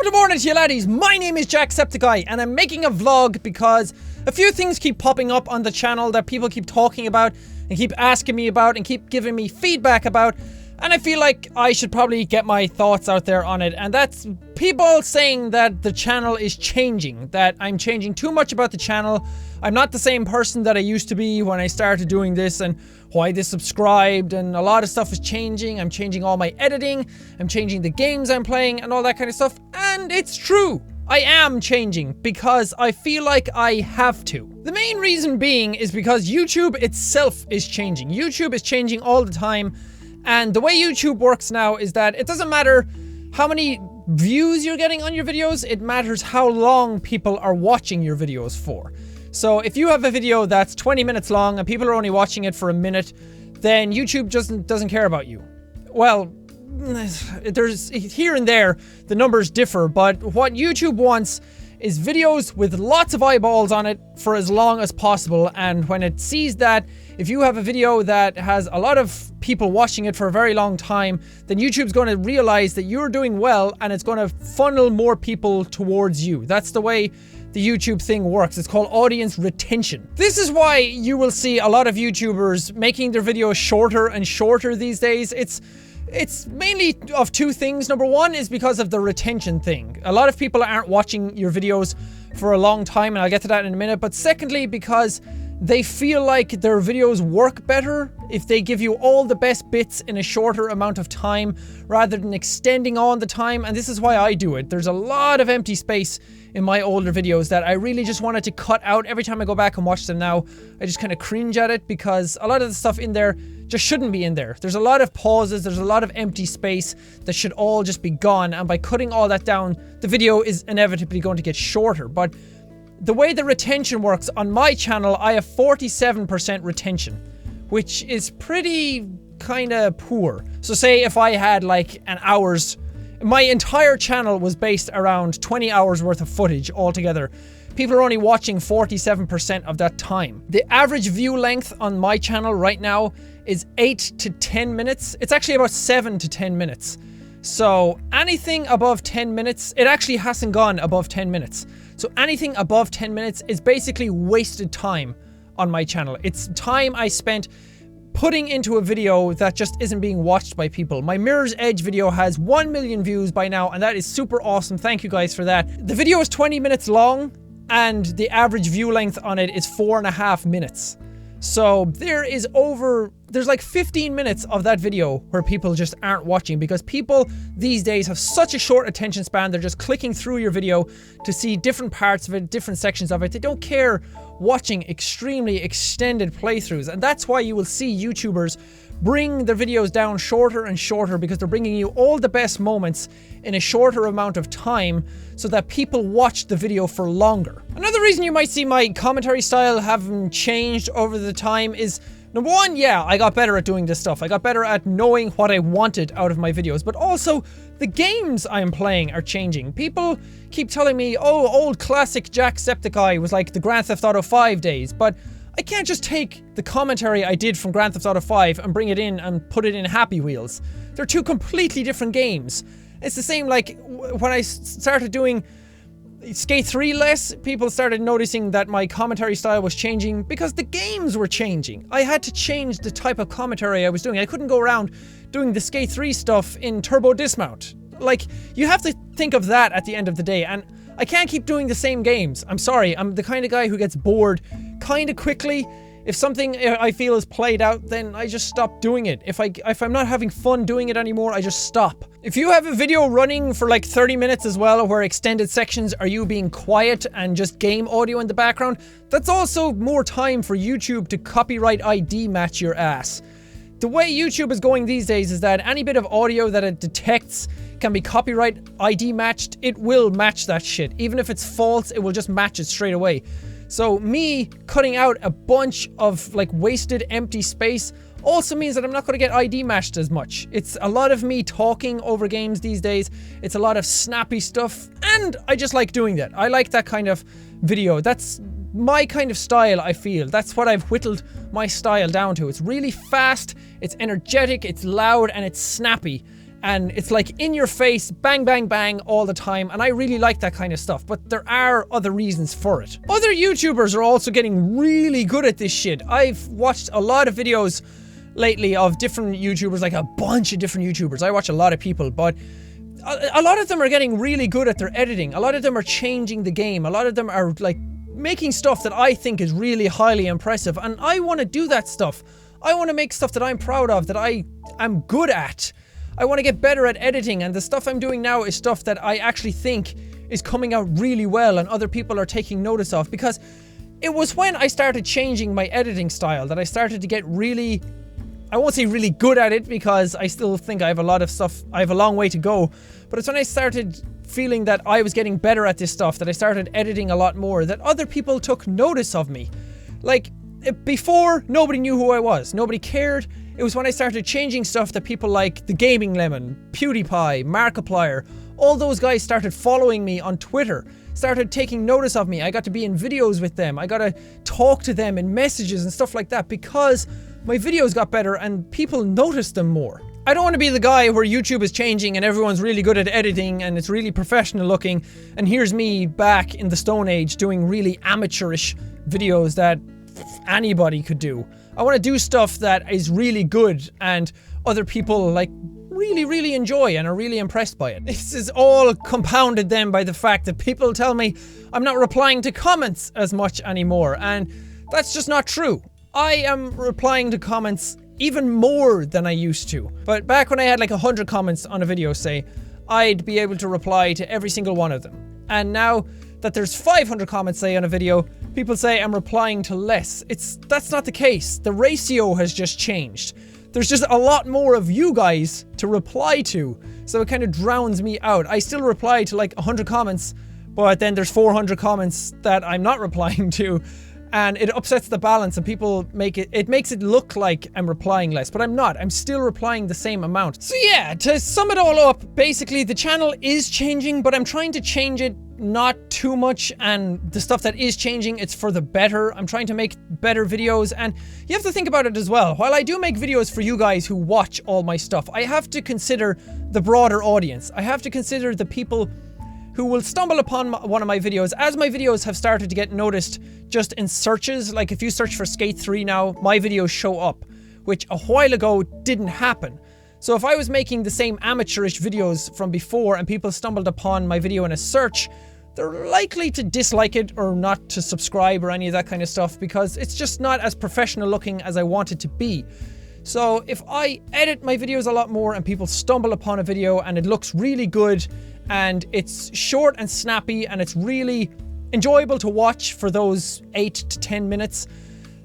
Top of the morning to you laddies, my name is Jacksepticeye and I'm making a vlog because a few things keep popping up on the channel that people keep talking about and keep asking me about and keep giving me feedback about, and I feel like I should probably get my thoughts out there on it. And that's people saying that the channel is changing, that I'm changing too much about the channel. I'm not the same person that I used to be when I started doing this, and why they subscribed, and a lot of stuff is changing. I'm changing all my editing, I'm changing the games I'm playing and all that kind of stuff. And it's true, I am changing because I feel like I have to. The main reason being is because YouTube itself is changing. YouTube is changing all the time. And the way YouTube works now is that it doesn't matter how many views you're getting on your videos, it matters how long people are watching your videos for. So if you have a video that's 20 minutes long and people are only watching it for a minute, then YouTube doesn't care about you. Well, there's here and there, the numbers differ, but what YouTube wants is videos with lots of eyeballs on it for as long as possible. And when it sees that if you have a video that has a lot of people watching it for a very long time, then YouTube's going to realize that you're doing well and it's going to funnel more people towards you. That's the way the YouTube thing works. It's called audience retention. This is why you will see a lot of YouTubers making their videos shorter and shorter these days. It's mainly of two things. Number one is because of the retention thing. A lot of people aren't watching your videos for a long time, and I'll get to that in a minute. But secondly, because they feel like their videos work better if they give you all the best bits in a shorter amount of time rather than extending on the time. And this is why I do it. There's a lot of empty space in my older videos that I really just wanted to cut out. Every time I go back and watch them now, I just kind of cringe at it because a lot of the stuff in there just shouldn't be in there. There's a lot of pauses, there's a lot of empty space that should all just be gone, and by cutting all that down, the video is inevitably going to get shorter. But the way the retention works on my channel, I have 47% retention, which is pretty kind of poor. So say if I had like an hour's, my entire channel was based around 20 hours worth of footage altogether. People are only watching 47% of that time. The average view length on my channel right now is 8 to 10 minutes. It's actually about 7 to 10 minutes. So anything above 10 minutes, it actually hasn't gone above 10 minutes. So anything above 10 minutes is basically wasted time on my channel. It's time I spent putting into a video that just isn't being watched by people. My Mirror's Edge video has 1 million views by now, and that is super awesome. Thank you guys for that. The video is 20 minutes long, and the average view length on it is 4.5 minutes. So there's like 15 minutes of that video where people just aren't watching, because people these days have such a short attention span. They're just clicking through your video to see different parts of it, different sections of it. They don't care watching extremely extended playthroughs. And that's why you will see YouTubers bring their videos down shorter and shorter, because they're bringing you all the best moments in a shorter amount of time so that people watch the video for longer. Another reason you might see my commentary style having changed over the time is, number one, yeah, I got better at doing this stuff. I got better at knowing what I wanted out of my videos, but also the games I'm playing are changing. People keep telling me, oh, old classic Jacksepticeye was like the Grand Theft Auto 5 days, but I can't just take the commentary I did from Grand Theft Auto 5 and bring it in and put it in Happy Wheels. They're two completely different games. It's the same like when I started doing Skate 3 less, people started noticing that my commentary style was changing because the games were changing. I had to change the type of commentary I was doing. I couldn't go around doing the Skate 3 stuff in Turbo Dismount. Like, you have to think of that at the end of the day, and I can't keep doing the same games. I'm sorry, I'm the kind of guy who gets bored kind of quickly. If something I feel is played out, then I just stop doing it. If I'm not having fun doing it anymore, I just stop. If you have a video running for like 30 minutes as well, where extended sections are you being quiet and just game audio in the background, that's also more time for YouTube to copyright ID match your ass. The way YouTube is going these days is that any bit of audio that it detects can be copyright ID matched, it will match that shit. Even if it's false, it will just match it straight away. So me cutting out a bunch of like wasted empty space also means that I'm not going to get ID matched as much. It's a lot of me talking over games these days. It's a lot of snappy stuff, and I just like doing that. I like that kind of video. That's my kind of style, I feel. That's what I've whittled my style down to. It's really fast, it's energetic, it's loud, and it's snappy. and it's like in your face, bang, bang, bang all the time, and I really like that kind of stuff, but there are other reasons for it. Other YouTubers are also getting really good at this shit. I've watched a lot of videos lately of different YouTubers, like a bunch of different YouTubers. I watch a lot of people, but a lot of them are getting really good at their editing. A lot of them are changing the game. A lot of them are like making stuff that I think is really highly impressive, and I want to do that stuff. I want to make stuff that I'm proud of, that I am good at. I want to get better at editing, and the stuff I'm doing now is stuff that I actually think is coming out really well and other people are taking notice of, because it was when I started changing my editing style that I started to get really, I won't say really good at it, because I still think I have a lot of stuff, I have a long way to go, but it's when I started feeling that I was getting better at this stuff, that I started editing a lot more, that other people took notice of me. Like, before, nobody knew who I was, nobody cared. It was when I started changing stuff that people like The Gaming Lemon, PewDiePie, Markiplier, all those guys started following me on Twitter, started taking notice of me. I got to be in videos with them, I got to talk to them in messages and stuff like that, because my videos got better and people noticed them more. I don't want to be the guy where YouTube is changing and everyone's really good at editing and it's really professional looking, and here's me back in the Stone Age doing really amateurish videos that anybody could do. I want to do stuff that is really good and other people like really enjoy and are really impressed by it. This is all compounded then by the fact that people tell me I'm not replying to comments as much anymore, and that's just not true. I am replying to comments even more than I used to. But back when I had like 100 comments on a video, say, I'd be able to reply to every single one of them. And now that there's 500 comments, say, on a video, people say I'm replying to less. That's not the case. The ratio has just changed. There's just a lot more of you guys to reply to, so it kind of drowns me out. I still reply to like 100 comments, but then there's 400 comments that I'm not replying to, and it upsets the balance, and people it makes it look like I'm replying less, but I'm not. I'm still replying the same amount. So yeah, to sum it all up, basically the channel is changing, but I'm trying to change it not too much, and the stuff that is changing, it's for the better. I'm trying to make better videos, and you have to think about it as well. While I do make videos for you guys who watch all my stuff, I have to consider the broader audience. I have to consider the people who will stumble upon one of my videos. As my videos have started to get noticed just in searches, like if you search for Skate 3 now, my videos show up, which a while ago didn't happen. So if I was making the same amateurish videos from before and people stumbled upon my video in a search, they're likely to dislike it or not to subscribe or any of that kind of stuff, because it's just not as professional looking as I want it to be. So if I edit my videos a lot more and people stumble upon a video and it looks really good and it's short and snappy and it's really enjoyable to watch for those 8 to 10 minutes,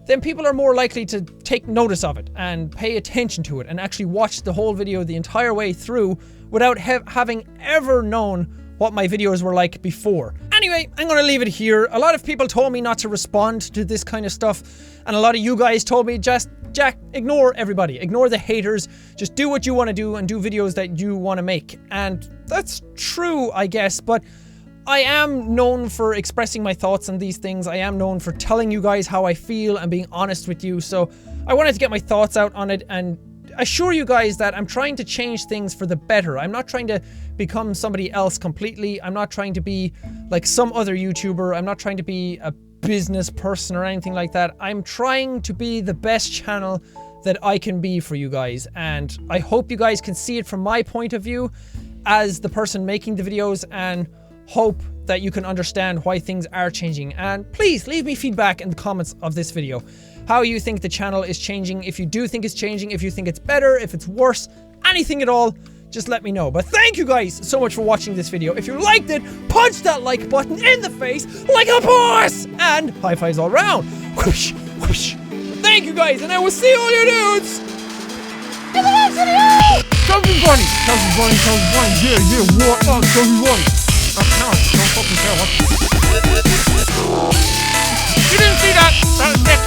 then people are more likely to take notice of it and pay attention to it and actually watch the whole video the entire way through without having ever known what my videos were like before. Anyway, I'm gonna leave it here. A lot of people told me not to respond to this kind of stuff, and a lot of you guys told me just, Jack, ignore everybody. Ignore the haters. Just do what you want to do and do videos that you want to make. And that's true, I guess, but I am known for expressing my thoughts on these things. I am known for telling you guys how I feel and being honest with you, so I wanted to get my thoughts out on it and assure you guys that I'm trying to change things for the better. I'm not trying to become somebody else completely. I'm not trying to be like some other YouTuber. I'm not trying to be a business person or anything like that. I'm trying to be the best channel that I can be for you guys, and I hope you guys can see it from my point of view as the person making the videos, and hope that you can understand why things are changing. And please leave me feedback in the comments of this video, how you think the channel is changing, if you do think it's changing, if you think it's better, if it's worse, anything at all, just let me know. But thank you guys so much for watching this video. If you liked it, punch that like button in the face like a boss, and high fives all around. Whoosh, whoosh. Thank you guys, and I will see all you dudes in the next video. Chubby bunny, chubby bunny, chubby bunny, yeah, what up, chubby bunny? Don't fucking tell what. You didn't see that? That was next.